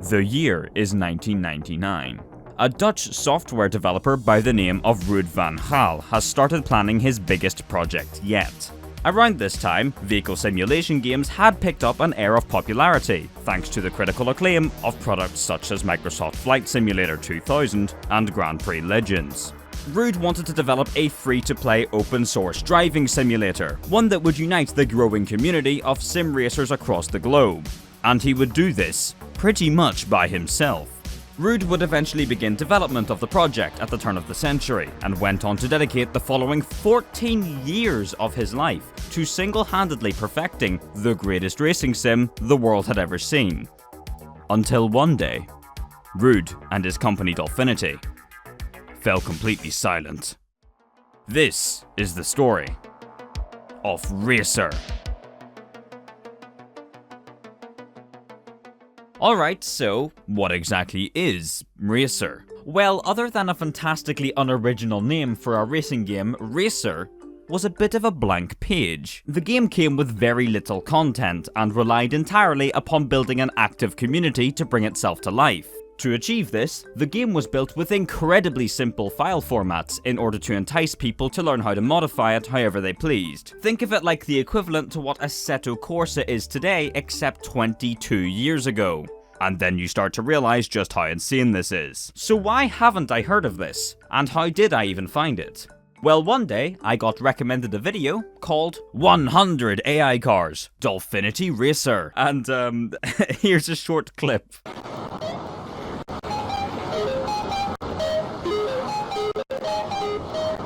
The year is 1999. A Dutch software developer by the name of Ruud van Gaal has started planning his biggest project yet. Around this time, vehicle simulation games had picked up an air of popularity, thanks to the critical acclaim of products such as Microsoft Flight Simulator 2000 and Grand Prix Legends. Ruud wanted to develop a free-to-play open-source driving simulator, one that would unite the growing community of sim racers across the globe. And he would do this pretty much by himself. Ruud would eventually begin development of the project at the turn of the century, and went on to dedicate the following 14 years of his life to single-handedly perfecting the greatest racing sim the world had ever seen. Until one day, Ruud and his company Dolphinity fell completely silent. This is the story of RACER. Alright, so what exactly is RACER? Well, other than a fantastically unoriginal name for a racing game, RACER was a bit of a blank page. The game came with very little content and relied entirely upon building an active community to bring itself to life. To achieve this, the game was built with incredibly simple file formats in order to entice people to learn how to modify it however they pleased. Think of it like the equivalent to what Assetto Corsa is today, except 22 years ago. And then you start to realize just how insane this is. So why haven't I heard of this? And how did I even find it? Well, one day, I got recommended a video called 100 AI Cars, Dolphinity RACER. And here's a short clip.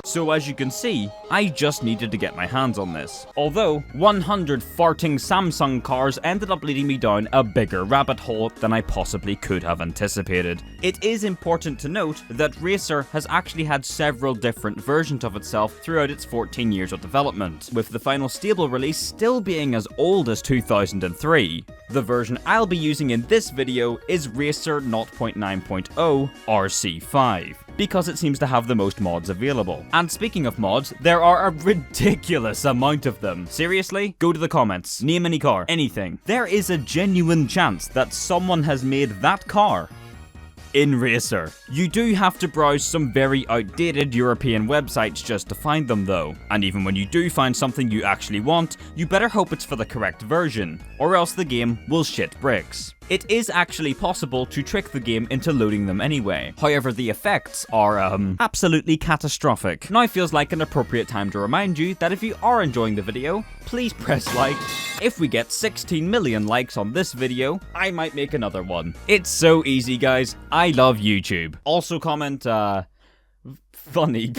So as you can see, I just needed to get my hands on this. Although, 100 farting Samsung cars ended up leading me down a bigger rabbit hole than I possibly could have anticipated. It is important to note that RACER has actually had several different versions of itself throughout its 14 years of development, with the final stable release still being as old as 2003. The version I'll be using in this video is RACER.NL RC5, because it seems to have the most mods available. And speaking of mods, there are a ridiculous amount of them. Seriously? Go to the comments, name any car, anything. There is a genuine chance that someone has made that car in RACER. You do have to browse some very outdated European websites just to find them though. And even when you do find something you actually want, you better hope it's for the correct version, or else the game will shit bricks. It is actually possible to trick the game into loading them anyway. However, the effects are, absolutely catastrophic. Now feels like an appropriate time to remind you that if you are enjoying the video, please press like. If we get 16 million likes on this video, I might make another one. It's so easy, guys. I love YouTube. Also comment, funny.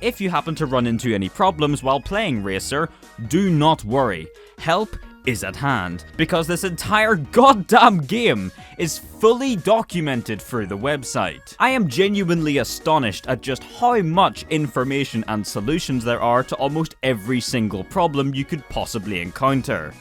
If you happen to run into any problems while playing RACER, do not worry. Help is at hand, because this entire goddamn game is fully documented through the website. I am genuinely astonished at just how much information and solutions there are to almost every single problem you could possibly encounter.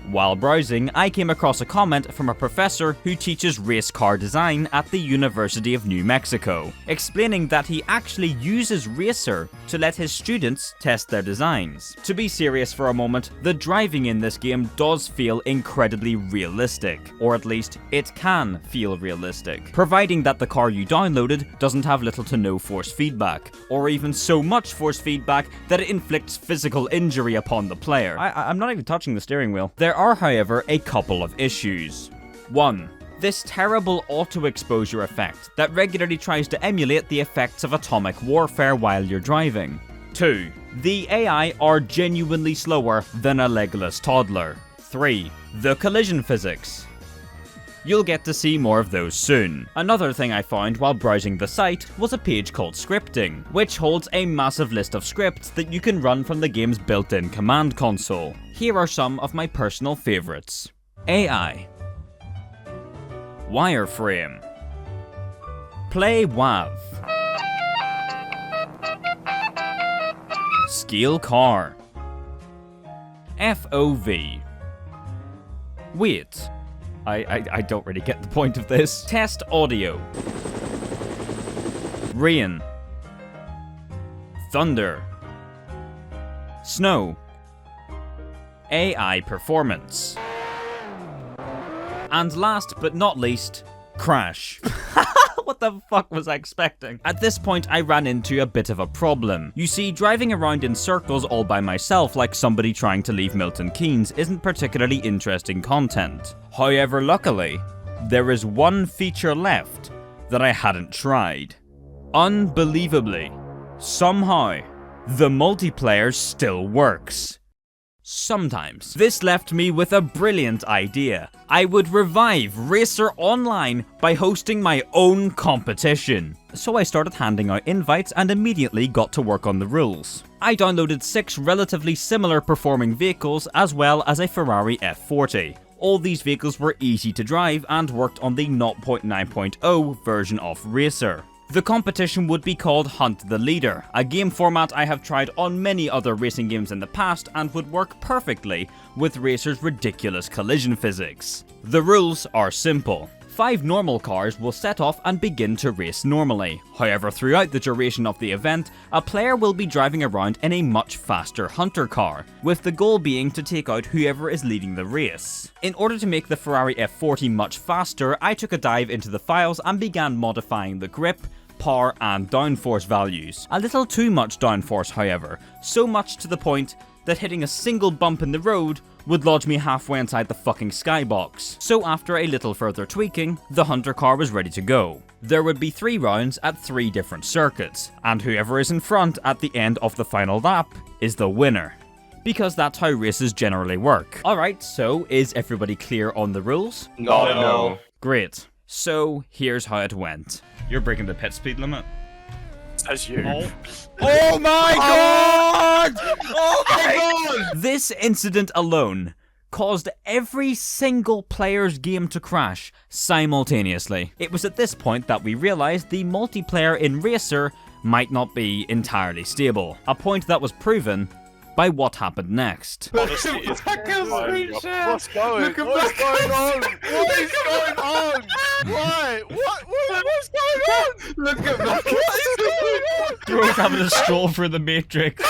While browsing, I came across a comment from a professor who teaches race car design at the University of New Mexico, explaining that he actually uses RACER to let his students test their designs. To be serious for a moment, the driving in this game does feel incredibly realistic, or at least it can feel realistic, providing that the car you downloaded doesn't have little to no force feedback, or even so much force feedback that it inflicts physical injury upon the player. I'm not even touching the steering wheel. There are, however, a couple of issues. 1. This terrible auto-exposure effect that regularly tries to emulate the effects of atomic warfare while you're driving. 2. The AI are genuinely slower than a legless toddler. 3. The collision physics. You'll get to see more of those soon. Another thing I found while browsing the site was a page called Scripting, which holds a massive list of scripts that you can run from the game's built-in command console. Here are some of my personal favorites. AI. Wireframe. Play WAV. Scale car. FOV. Wait. I don't really get the point of this. Test audio. Rain. Thunder. Snow. AI performance. And last but not least, crash. What the fuck was I expecting? At this point, I ran into a bit of a problem. You see, driving around in circles all by myself like somebody trying to leave Milton Keynes isn't particularly interesting content. However, luckily, there is one feature left that I hadn't tried. Unbelievably, somehow, the multiplayer still works. Sometimes. This left me with a brilliant idea. I would revive RACER.NL by hosting my own competition. So I started handing out invites and immediately got to work on the rules. I downloaded 6 relatively similar performing vehicles as well as a Ferrari F40. All these vehicles were easy to drive and worked on the 0.9.0 version of RACER. The competition would be called Hunt the Leader, a game format I have tried on many other racing games in the past and would work perfectly with RACER's ridiculous collision physics. The rules are simple. 5 normal cars will set off and begin to race normally. However, throughout the duration of the event, a player will be driving around in a much faster hunter car, with the goal being to take out whoever is leading the race. In order to make the Ferrari F40 much faster, I took a dive into the files and began modifying the grip, power and downforce values. A little too much downforce, however, so much to the point that hitting a single bump in the road would lodge me halfway inside the fucking skybox. So after a little further tweaking, the hunter car was ready to go. There would be 3 rounds at 3 different circuits, and whoever is in front at the end of the final lap is the winner. Because that's how races generally work. Alright, so is everybody clear on the rules? No. Great. So here's how it went. You're breaking the pit speed limit. Says you. Oh my god! Oh my god! This incident alone caused every single player's game to crash simultaneously. It was at this point that we realized the multiplayer in RACER might not be entirely stable. A point that was proven by what happened next. Honestly, it's what's going on? What is going on? Why? What's going on? Look at that. What is going on? Bro's having a stroll through the Matrix.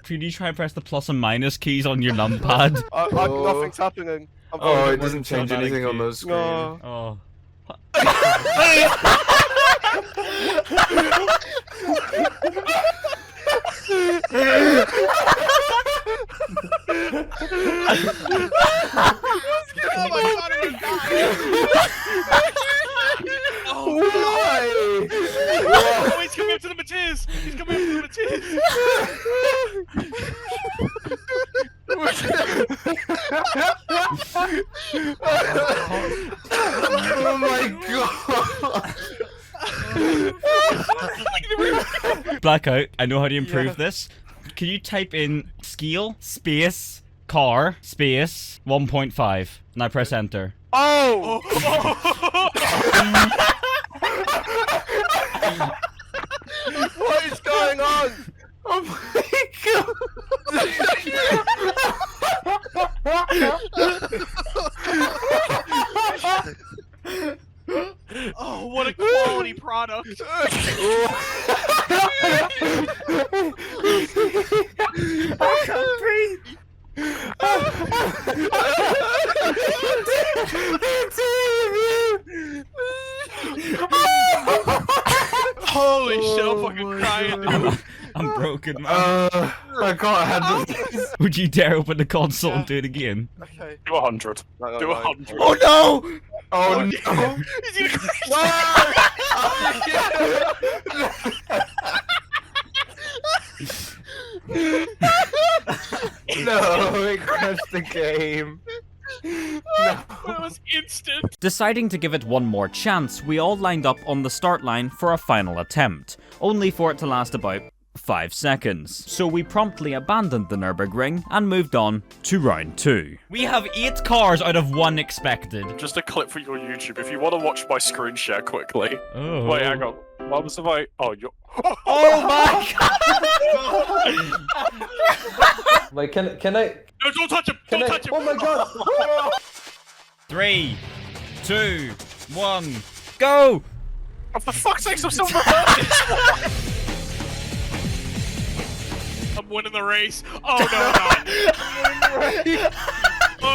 Could you try and press the plus and minus keys on your numpad? Nothing's happening. Oh, it doesn't change anything on those screen. No. Oh. Why? Oh, he's coming up to the Matisse! He's coming up to the Matisse! Oh my god! Blackout, I know how to improve this. Can you type in skill space car space 1.5? Now press enter. Oh! What is going on? Oh my Oh, what a quality product! I can't breathe. Holy shit, I'm fucking crying, dude. I'm broken, man. I can't handle this. Would you dare open the console and do it again? Okay. Do 100. No, Do no. 100. Oh no! Oh no! He's gonna crash. No, it crashed the game. No. That was instant. Deciding to give it one more chance, we all lined up on the start line for a final attempt, only for it to last about 5 seconds. So we promptly abandoned the Nürburgring and moved on to round 2. We have 8 cars out of 1 expected. Just a clip for your YouTube if you want to watch my screen share quickly. Oh. Wait, hang on. What was the way? Oh, you're. Oh my god! Wait, can I? No, don't touch him! Don't touch him! Oh my god! 3, 2, 1, go! Oh, for fuck's sake, I'm still reversing! I'm I'm winning the race. Oh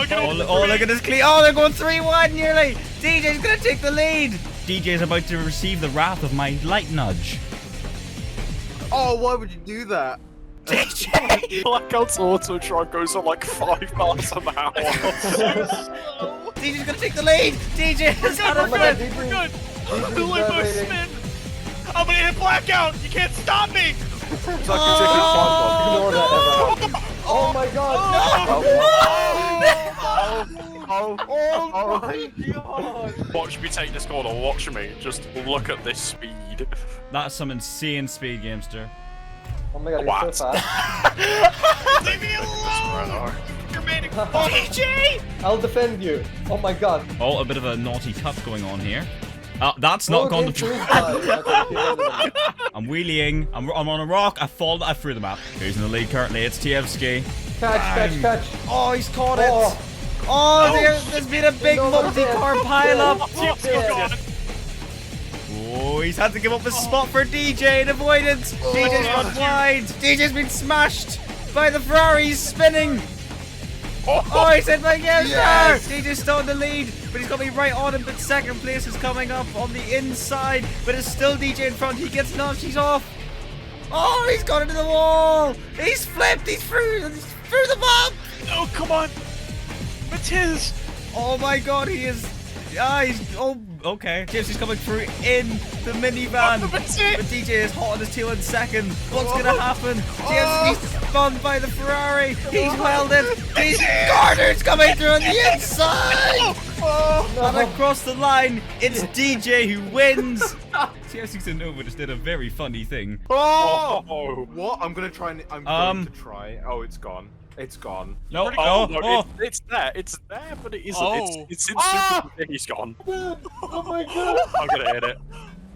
no, Oh, look at this clean. Oh, they're going 3-1 nearly. DJ's gonna take the lead. DJ's about to receive the wrath of my light nudge. Oh, why would you do that? DJ! Blackout's auto truck goes at like 5 miles an hour. DJ's gonna take the lead. DJ is out of We're front. good. Limbo spin. I'm gonna hit Blackout. You can't stop me. It's like you're taking a time Ignore that ever happened. Oh my god! Oh my god! Watch me take this corner. Watch me. Just look at this speed. That's some insane speed, Gamester. Oh my god, you're so fast. Leave me alone. You're made DJ! I'll defend you. Oh my god. Oh, a bit of a naughty cut going on here. That's not gone to I'm wheeling. I'm on a rock. I fall. I threw the map. Who's in the lead currently? It's TFSK. Catch. Oh, he's caught it. Oh, there's been a big multi-car pileup. Oh, he's had to give up his spot for DJ in avoidance. DJ's run wide. DJ's been smashed by the Ferrari. He's spinning. Oh, he's hit my yes! DJ's still in the lead, but he's got me right on him. But second place is coming up on the inside, but it's still DJ in front. He gets nudged. He's off. Oh, he's got into the wall. He's flipped. He's through the bump. Oh, come on. It's his. Oh my god, he is. Oh, okay. James is coming through in the minivan. But DJ is hot on his tail in second. What's gonna happen? James is spun by the Ferrari. He's welded. Gardner's coming through on the inside. And across the line, it's DJ who wins. TFC to Nova just did a very funny thing. Oh! What? I'm gonna try and going to try. Oh, it's gone. It's gone. No, It's there, but it isn't. Oh. It's in super. He's gone. Oh my god. I'm gonna hit it.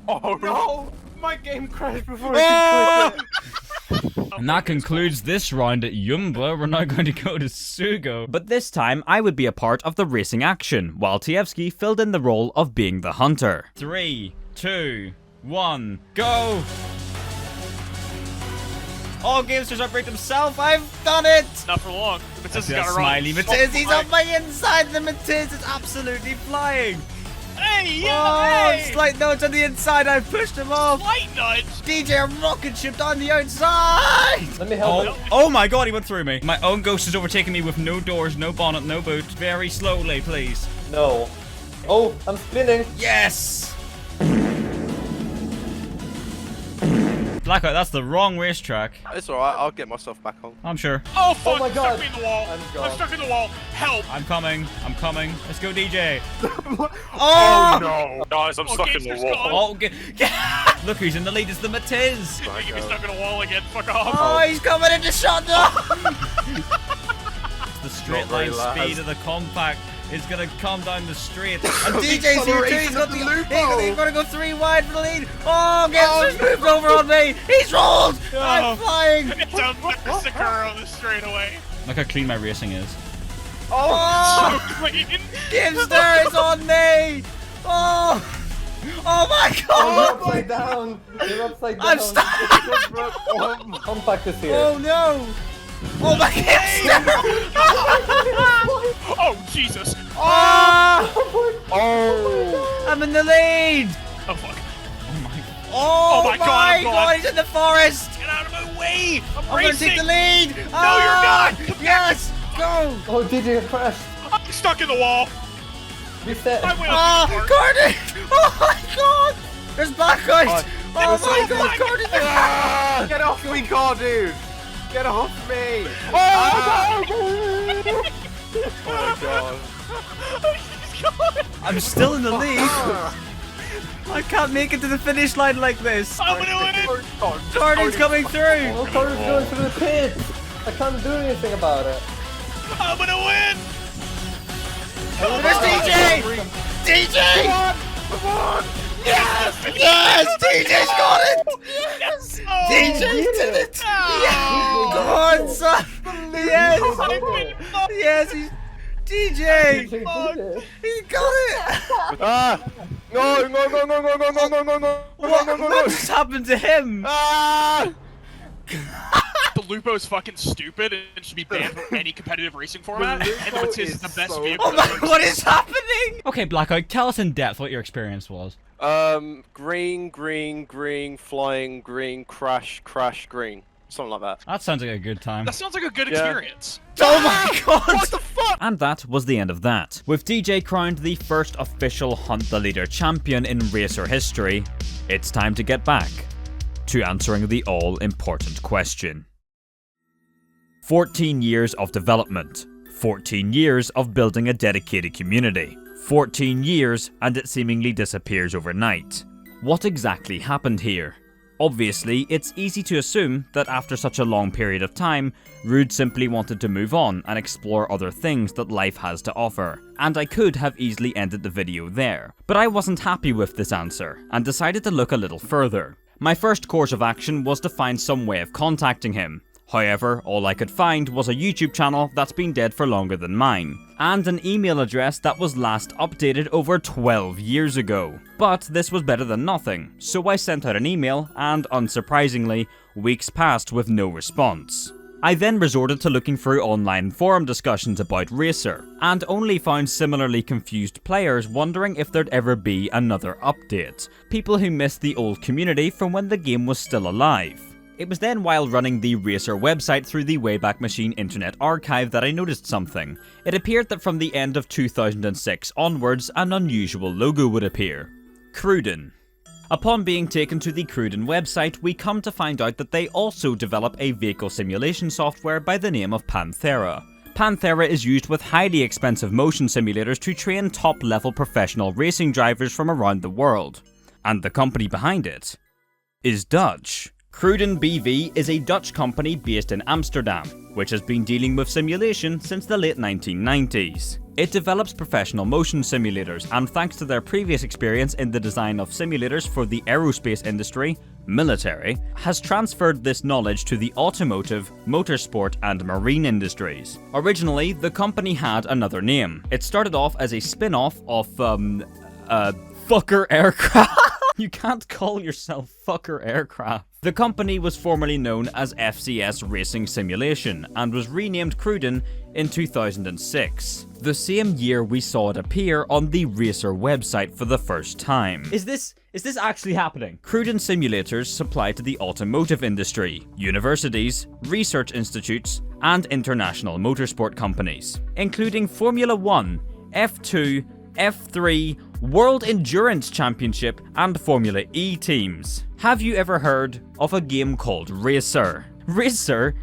Oh No! My game crashed before I could click it. And that concludes this round at Yumba. We're now going to go to Sugo. But this time, I would be a part of the racing action, while Tievski filled in the role of being the hunter. 3, 2, 1, go! Oh, Gamster's outbreak himself. I've done it! Not for long. The Matisse has That's got to smiley run. Matisse. He's on my inside. The Matisse is absolutely flying. Hey, Slight nudge on the inside. I pushed him off. Light nudge. DJ rocket shipped on the outside. Let me help. Oh my god, he went through me. My own ghost is overtaking me with no doors, no bonnet, no boot. Very slowly, please. No. Oh, I'm spinning. Yes. Blackout, that's the wrong racetrack. It's alright, I'll get myself back on. I'm sure. Oh fuck! Oh my god. Stuck me in the wall. I'm stuck in the wall. Help! I'm coming. Let's go, DJ. Oh no! Guys, I'm stuck in the wall. Oh, look who's in the lead. It's the Matisse. You get me stuck in a wall again. Fuck off. Oh, he's coming into shot now. The straight line Not very speed of the compact is gonna come down the straight. And The DJ's here too. He's got the he's gonna go 3 wide for the lead. Oh, Gamster's moved over on me. He's rolled. I'm flying. It's a massacre on the straightaway. Look how clean my racing is. So clean. Gamster is on me. Oh my You're god. upside down. You're upside down. I'm stuck. Compact is here. Oh no. Oh my Gamster. Oh Jesus. Oh. Oh! I'm in the lead. Oh fuck. Oh my God, I'm gone. god, he's in the forest! Get out of my way. I'm I'm gonna racing. take the lead! No, you're not. Yes! Go! Oh, DJ crashed. I'm stuck in the wall. Reset. My way Ah, up. Gordon! Oh my god! There's Blackout! Oh my Oh god, my Gordon! Get off me, car dude! Get off me! Oh my god! I'm still in the lead! I can't make it to the finish line like this! I'm gonna win. Gordon's coming through! Oh, Carter's going through the pit. I can't do anything about it. I'm gonna win. There's DJ! DJ! Come on! Yes! Yes! DJ's got it! Yes. DJ did it! Yes! Come on, son! Yes! Yes, he's... DJ! DJ did it. He got it! Ah! No! What just happened to him? Ah! the Lupo's fucking stupid and should be banned from any competitive racing format. And Lupo it's is the best so vehicle. What is happening? Okay, Blackout, tell us in depth what your experience was. Green, green, green, flying, green, crash, crash, green. Something like that. That sounds like a good time. That sounds like a good experience. Oh my god! What the fuck? And that was the end of that. With DJ crowned the first official Hunt the Leader champion in racer history, it's time to get back to answering the all-important question. 14 years of development. 14 years of building a dedicated community. 14 years and it seemingly disappears overnight. What exactly happened here? Obviously, it's easy to assume that after such a long period of time, Rude simply wanted to move on and explore other things that life has to offer, and I could have easily ended the video there. But I wasn't happy with this answer, and decided to look a little further. My first course of action was to find some way of contacting him. However, all I could find was a YouTube channel that's been dead for longer than mine, and an email address that was last updated over 12 years ago. But this was better than nothing, so I sent out an email, and unsurprisingly, weeks passed with no response. I then resorted to looking through online forum discussions about Racer, and only found similarly confused players wondering if there'd ever be another update. People who missed the old community from when the game was still alive. It was then while running the Racer website through the Wayback Machine Internet Archive that I noticed something. It appeared that from the end of 2006 onwards, an unusual logo would appear. Cruden. Upon being taken to the Cruden website, we come to find out that they also develop a vehicle simulation software by the name of Panthera. Panthera is used with highly expensive motion simulators to train top-level professional racing drivers from around the world. And the company behind it is Dutch. Cruden BV is a Dutch company based in Amsterdam, which has been dealing with simulation since the late 1990s. It develops professional motion simulators, and thanks to their previous experience in the design of simulators for the aerospace industry, military, has transferred this knowledge to the automotive, motorsport, and marine industries. Originally, the company had another name. It started off as a spin-off of, Fucker Aircraft. You can't call yourself Fucker Aircraft. The company was formerly known as FCS Racing Simulation and was renamed Cruden in 2006. The same year we saw it appear on the Racer website for the first time. Is this actually happening? Cruden simulators supply to the automotive industry, universities, research institutes, and international motorsport companies, including Formula 1, F2, F3, World Endurance Championship, and Formula E teams. Have you ever heard of a game called Racer? Racer?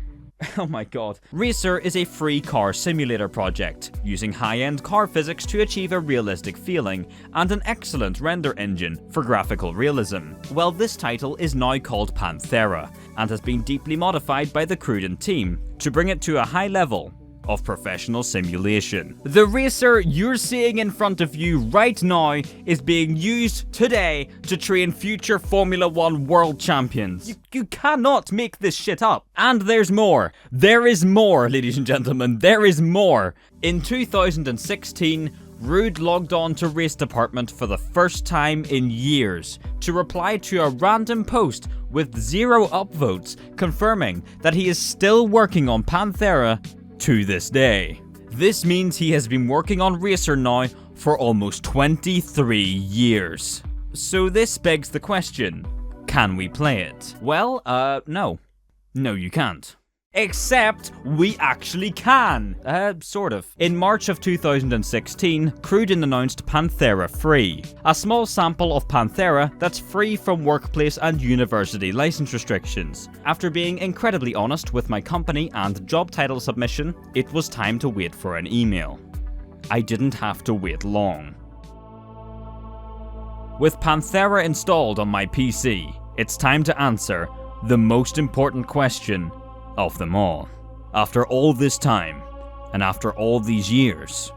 Oh my god. Racer is a free car simulator project, using high-end car physics to achieve a realistic feeling and an excellent render engine for graphical realism. Well, this title is now called Panthera, and has been deeply modified by the Cruden team to bring it to a high level of professional simulation. The Racer you're seeing in front of you right now is being used today to train future Formula 1 world champions. You cannot make this shit up. And there's more. There is more, ladies and gentlemen. There is more. In 2016, Rude logged on to Race Department for the first time in years to reply to a random post with 0 upvotes, confirming that he is still working on Panthera to this day. This means he has been working on Racer now for almost 23 years. So this begs the question, can we play it? Well, no. No, you can't. Except we actually can. Sort of. In March of 2016, Cruden announced Panthera Free, a small sample of Panthera that's free from workplace and university license restrictions. After being incredibly honest with my company and job title submission, it was time to wait for an email. I didn't have to wait long. With Panthera installed on my PC, it's time to answer the most important question of them all. After all this time, and after all these years,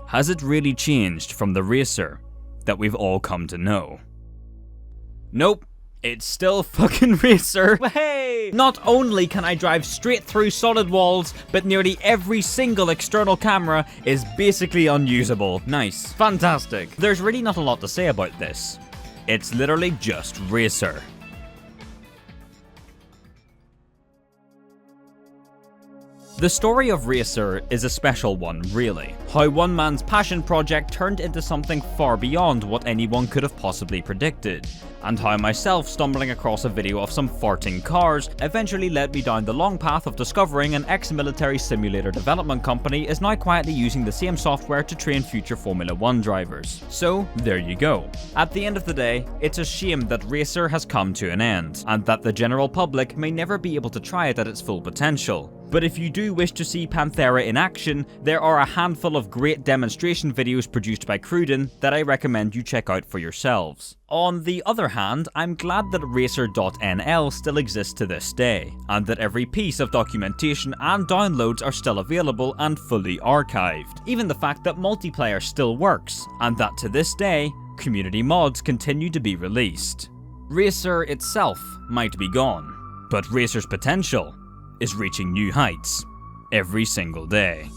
has it really changed from the Racer that we've all come to know? Nope, it's still fucking Racer. Hey! Not only can I drive straight through solid walls, but nearly every single external camera is basically unusable. Nice. Fantastic. There's really not a lot to say about this. It's literally just Racer. The story of Racer is a special one, really. How one man's passion project turned into something far beyond what anyone could have possibly predicted, and how myself stumbling across a video of some farting cars eventually led me down the long path of discovering an ex-military simulator development company is now quietly using the same software to train future Formula 1 drivers. So there you go. At the end of the day, it's a shame that Racer has come to an end, and that the general public may never be able to try it at its full potential. But if you do wish to see Panthera in action, there are a handful of great demonstration videos produced by Cruden that I recommend you check out for yourselves. On the other hand, I'm glad that RACER.NL still exists to this day, and that every piece of documentation and downloads are still available and fully archived. Even the fact that multiplayer still works, and that to this day, community mods continue to be released. Racer itself might be gone, but Racer's potential is reaching new heights every single day.